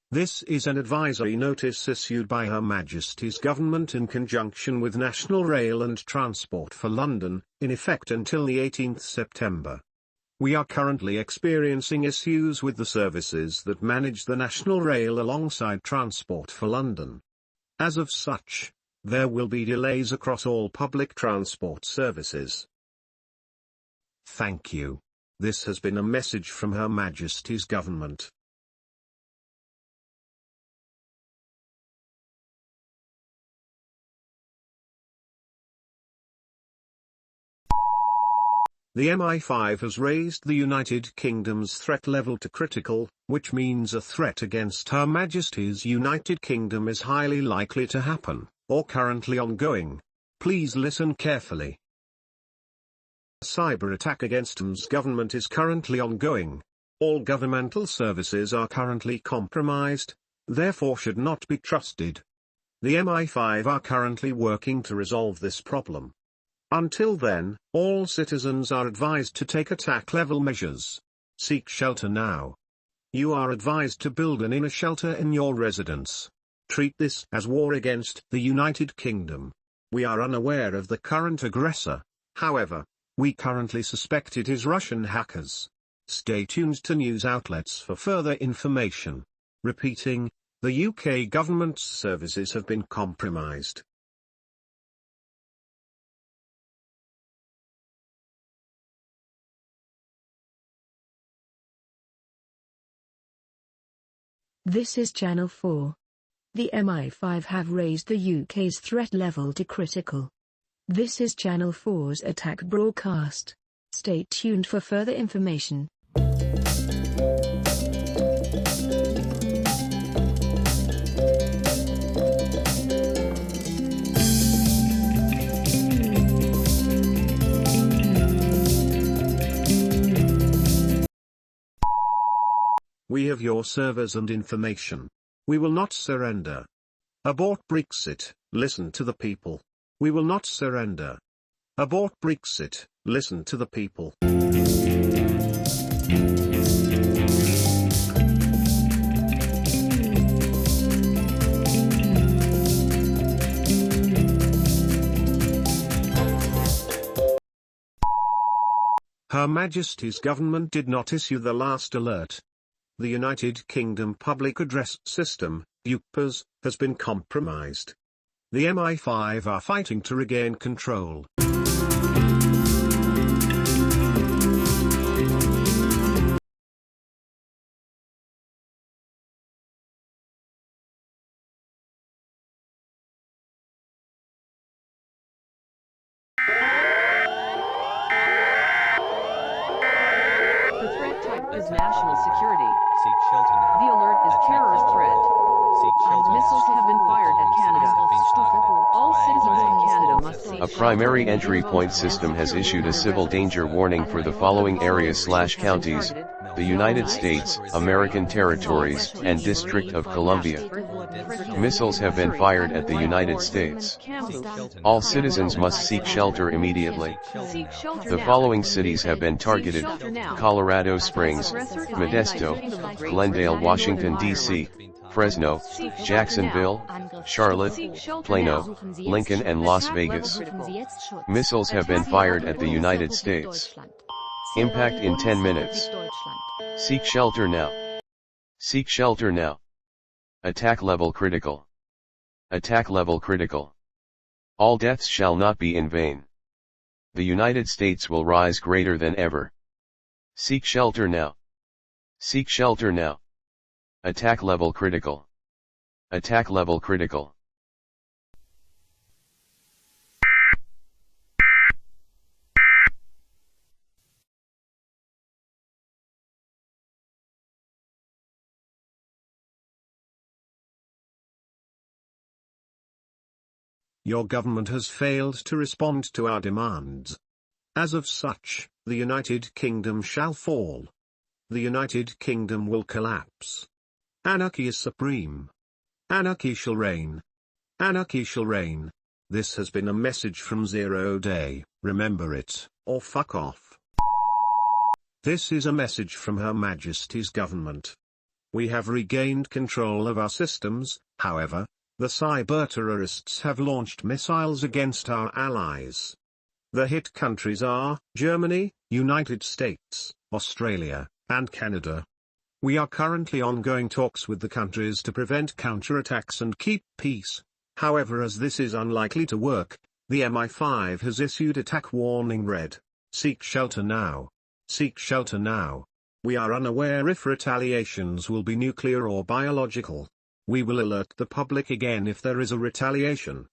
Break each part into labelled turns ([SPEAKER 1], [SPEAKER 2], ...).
[SPEAKER 1] This is an advisory notice issued by Her Majesty's Government in conjunction with National Rail and Transport for London, in effect until the 18th September. We are currently experiencing issues with the services that manage the National Rail alongside Transport for London. As of such, there will be delays across all public transport services. Thank you. This has been a message from Her Majesty's Government. The MI5 has raised the United Kingdom's threat level to critical, which means a threat against Her Majesty's United Kingdom is highly likely to happen, or currently ongoing. Please listen carefully. A cyber attack against HM's government is currently ongoing. All governmental services are currently compromised, therefore should not be trusted. The MI5 are currently working to resolve this problem. Until then, all citizens are advised to take attack-level measures. Seek shelter now. You are advised to build an inner shelter in your residence. Treat this as war against the United Kingdom. We are unaware of the current aggressor, however, we currently suspect it is Russian hackers. Stay tuned to news outlets for further information. Repeating, the UK government's services have been compromised.
[SPEAKER 2] This is Channel 4. The MI5 have raised the UK's threat level to critical. This is Channel 4's attack broadcast. Stay tuned for further information.
[SPEAKER 1] We have your servers and information. We will not surrender. Abort Brexit, listen to the people. We will not surrender. Abort Brexit, listen to the people. Her Majesty's Government did not issue the last alert. The United Kingdom Public Address System, UPAS, has been compromised. The MI5 are fighting to regain control.
[SPEAKER 3] The threat type is national security.
[SPEAKER 4] Seek shelter now.
[SPEAKER 3] The alert is terrorist threat.
[SPEAKER 4] Seek shelter.
[SPEAKER 3] Missiles have been fired at Canada. All citizens in Canada must seek
[SPEAKER 5] A primary entry point system has issued a civil danger warning for the following areas/counties: the United States, American territories, and District of Columbia. Missiles have been fired at the United States. All citizens must seek shelter immediately. The following cities have been targeted: Colorado Springs, Modesto, Glendale, Washington, D.C., Fresno, Jacksonville, Charlotte, Plano, Lincoln, and Las Vegas. Missiles have been fired at the United States. Impact in 10 minutes. Seek shelter now. Seek shelter now. Attack level critical. Attack level critical. All deaths shall not be in vain. The United States will rise greater than ever. Seek shelter now. Seek shelter now. Attack level critical. Attack level critical.
[SPEAKER 1] Your government has failed to respond to our demands. As of such, the United Kingdom shall fall. The United Kingdom will collapse. Anarchy is supreme. Anarchy shall reign. Anarchy shall reign. This has been a message from 0 Day, remember it, or fuck off. This is a message from Her Majesty's Government. We have regained control of our systems. However, the cyber-terrorists have launched missiles against our allies. The hit countries are Germany, United States, Australia, and Canada. We are currently ongoing talks with the countries to prevent counterattacks and keep peace. However, as this is unlikely to work, the MI5 has issued attack warning red. Seek shelter now. Seek shelter now. We are unaware if retaliations will be nuclear or biological. We will alert the public again if there is a retaliation.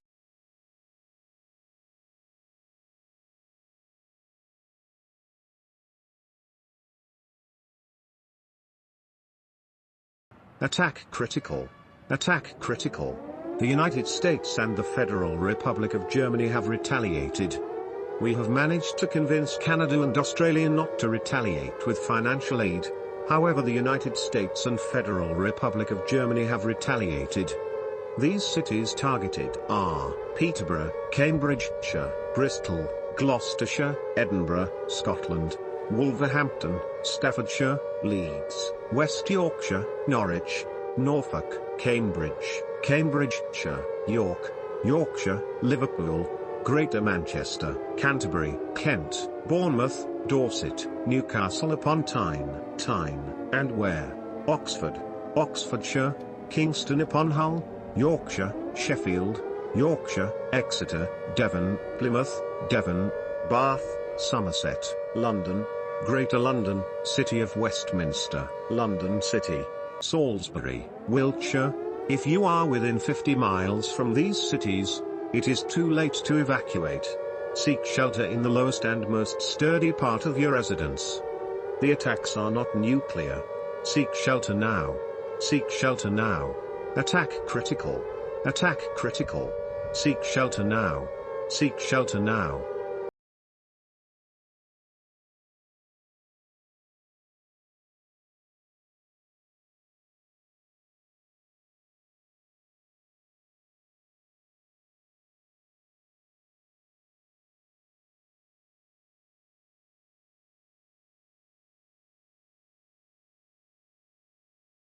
[SPEAKER 1] Attack critical. Attack critical. The United States and the Federal Republic of Germany have retaliated. We have managed to convince Canada and Australia not to retaliate with financial aid. However, the United States and Federal Republic of Germany have retaliated. These cities targeted are Peterborough, Cambridgeshire, Bristol, Gloucestershire, Edinburgh, Scotland, Wolverhampton, Staffordshire, Leeds, West Yorkshire, Norwich, Norfolk, Cambridge, Cambridgeshire, York, Yorkshire, Liverpool, Greater Manchester, Canterbury, Kent, Bournemouth, Dorset, Newcastle upon Tyne, and Ware, Oxford, Oxfordshire, Kingston upon Hull, Yorkshire, Sheffield, Yorkshire, Exeter, Devon, Plymouth, Devon, Bath, Somerset, London, Greater London, City of Westminster, London City, Salisbury, Wiltshire. If you are within 50 miles from these cities, it is too late to evacuate. Seek shelter in the lowest and most sturdy part of your residence. The attacks are not nuclear. Seek shelter now. Seek shelter now. Attack critical. Attack critical. Seek shelter now. Seek shelter now.